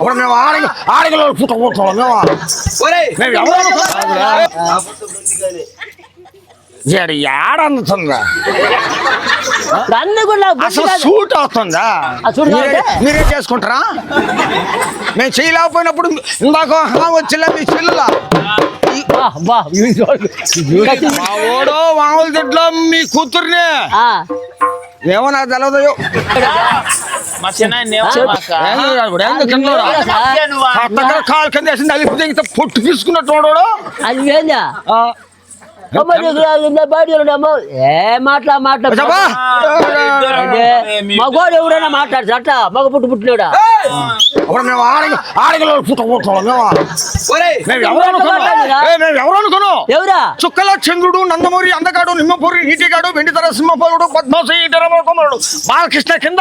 అప్పుడు మేము ఆడగల పుట్టబోతున్నాం ఏడ అందుతుందా అసలు సూట్ అవుతుందా మీరే చేసుకుంటారా మేము చేయలేకపోయినప్పుడు ఇందాక వచ్చిలే మీ చెల్లులా మా ఓడో మామూలు తిట్లో మీ కూతుర్ని ఏమో నాకు తెలియదు కాలు కింద వేసింది అలిపితే ఇంత పొట్టు తీసుకున్నట్టు మగోడు ఎవరైనా మాట్లాడు అట్లా మగ పుట్టు పుట్టినాడా అప్పుడు మేము ఆడగల పుట్టబోతున్నాం ఎవరా చుక్కల చంద్రుడు నందమూరి అందగాడు నిమ్మపూరి నీటిగాడు వెండితర సింహపోలుడు పద్మశ్రీ కుమారుడు బాలకృష్ణ కింద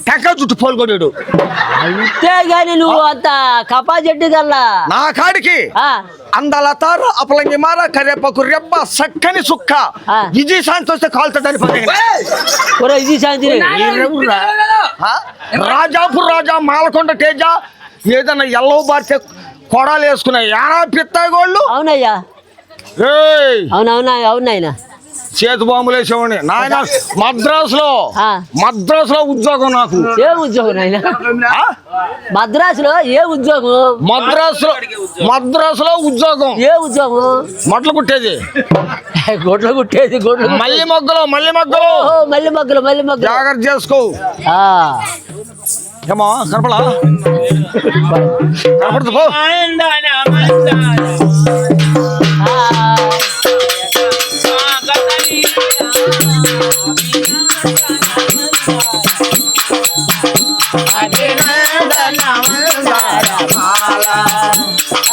టెంకాయ చుట్టూ పోల్గొడాడు అంతేగాని నువ్వు అంత కపా చెట్టు కల్లా నా కాడికి అందాల తార అపలంగి మార కరేపకు రెబ్బ సక్కని సుక్క విజయశాంతి వస్తే కాలుతాడని విజయశాంతి రాజాపూర్ రాజా మాలకొండ తేజ ఏదన్నా ఎల్లవ బారితే కొడాలు వేసుకున్నాయి యానా పిత్తాగోళ్ళు అవునయ్యా అవునాయన చేతి బాంబులు వేసేవాడిని నాయన మద్రాసులో ఉద్యోగం నాకు ఏ ఉద్యోగం నాయన మద్రాసులో ఏ ఉద్యోగం మద్రాసులో ఉద్యోగం ఏ ఉద్యోగం మొట్లు కుట్టేది మల్లి మొగ్గలు జాగ్రత్త చేసుకో ఏమో కనపడా కనపడుతు పో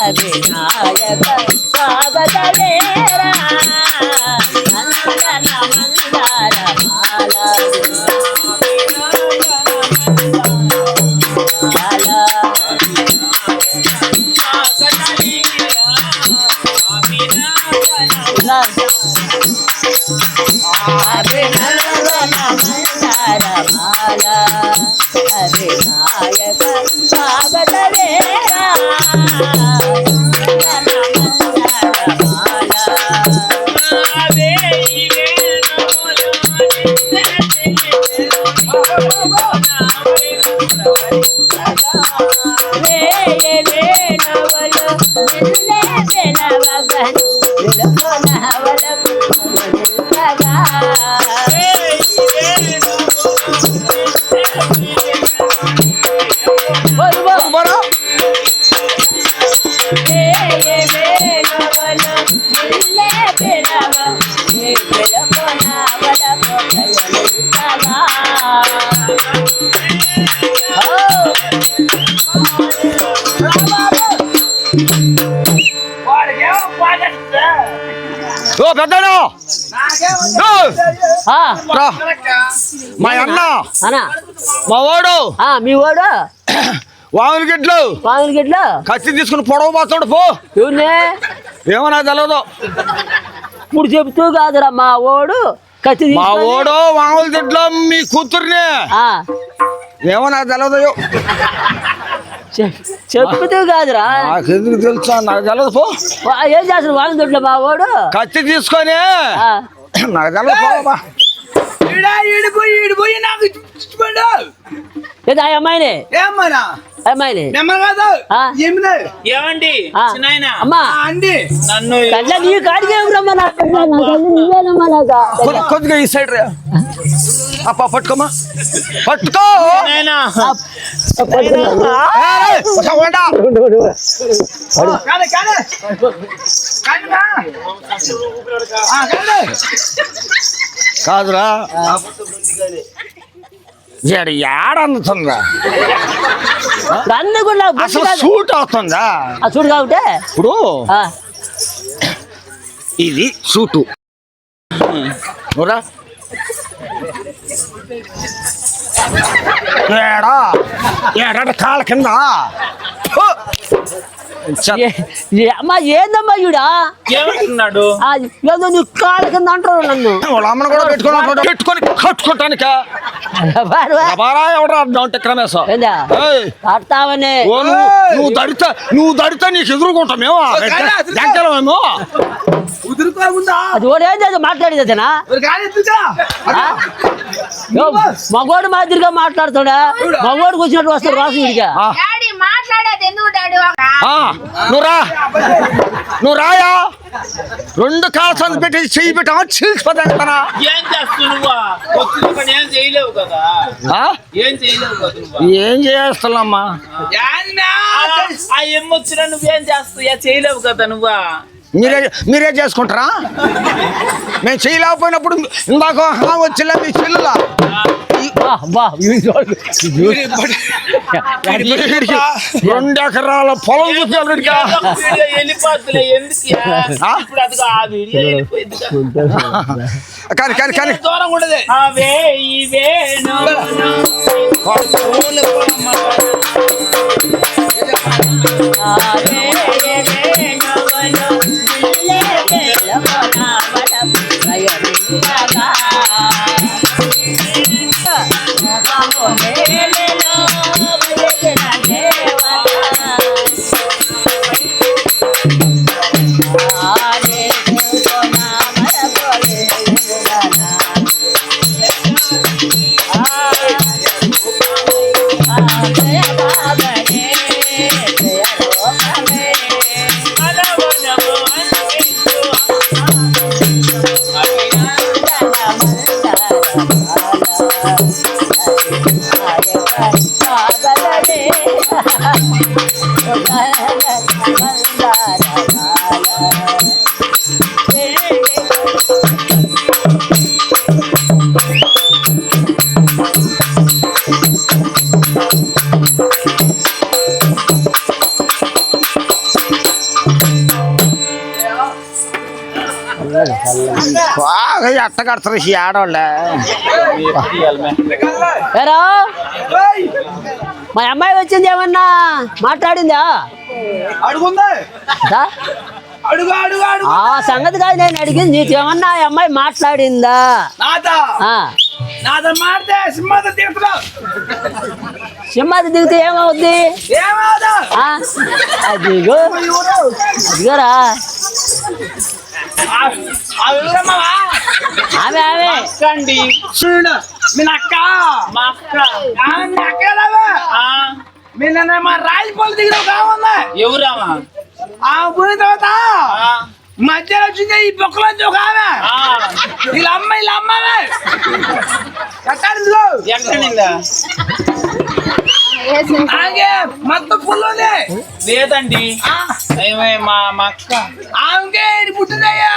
అభినాయక స్వాగత లేరా నందన మందార మాల అభినాయక స్వాగత లేరా పెద్దడు మా అన్న మా వాడు మీ వాడు వాముల గిడ్లు కత్తి తీసుకుని పొడవు పోతాడు పో ఏమో నాకు తెలియదు ఇప్పుడు చెబుతూ కాదురా మా వాడు మా ఓడో వాముల గిడ్లో మీ కూతుర్ని ఏమో నాకు తెలియదు చెప్పుతూ కాదురా నాకెందుకు తెలుసా నాకు తెలియదు పో ఏం చేస్తాడు వాముల గిడ్లో మా వాడు కత్తి తీసుకొని నాకు తెలియదు ఈడిపోయి నాకు అమ్మాయినే అమ్మాయిని ఏమండి అమ్మా నన్ను నీ కాడికి కొద్దిగా ఈ సైడ్ రా పట్టుకోమా పట్టుకో కాదురా ఏడ అందుతుందా అసలు సూట్ అవుతుందా సూట్ కాబట్టి ఇప్పుడు ఇది సూటు ఏడా కాళ్ళ కింద అమ్మా ఏందమ్మా ఈడా ఏమంటున్నాడు ఏదో నీ కాళ్ళ కింద అంటారు నన్ను వాళ్ళ అమ్మను కూడా పెట్టుకొని కట్టుకుంటానిక బారా ఎవడరా అంటే క్రమేశ ఏందా కడతావని నువ్వు దడితే నీకు ఎదురుకుంటాం మేము మేము అది ఓడి ఏం చేసి మాట్లాడేదేనా మగోడు మాదిరిగా మాట్లాడుతాడా మగోడు కూర్చున్నట్టు వస్తాడు రాసు వీడిగా డాడీ మాట్లాడేది ఎందుకు డాడీ నువ్వు రాయా 2 కాలు సంది పెట్టి చెయ్యి పెట్టా చీల్చిపోతానా ఏం చేస్తున్నావా వచ్చిన పని ఏం చేయలేవు కదా ఏం చేయలేవు కదా నువ్వు. ఏం చేస్తున్నామ్మా ఆ ఎమ్మొచ్చినా నువ్వేం చేస్తావు చేయలేవు కదా నువ్వా మీరే చేసుకుంటారా మేము చేయలేకపోయినప్పుడు ఇందాక వచ్చిలే మీ చెల్లులా వీడికి 2 ఎకరాల పొలం చూపించాలి వెళ్ళిపోతులే ఎందుకు ఇప్పుడు అదిగో ఆ వీడియో వెళ్ళిపోయింది కానీ దూరం ఉండదు అవే ఇవే అట్ట కడతారు ఈ ఆడవాళ్ళే ఏరా మా అమ్మాయి వచ్చింది ఏమన్నా మాట్లాడిందా ఆ సంగతి కాదు నేను అడిగింది నీకేమన్నా ఆ అమ్మాయి మాట్లాడిందా సింహాది దిగితే ఏమవుద్ది అదిగో అదిగోరా ఆమె ఆమె అండి మీ అక్క మా అక్క మా రాజపల్లి దగ్గర కావుందా ఎవరామా పోయిన తర్వాత మధ్యలో వచ్చింది ఈ బొక్కలో ఒక ఆమె వీళ్ళ అమ్మాయి ఎక్కడిందా మొత్తం ఫుల్ లేదండి మా అక్క ఆమెకే పుట్టిందయ్యా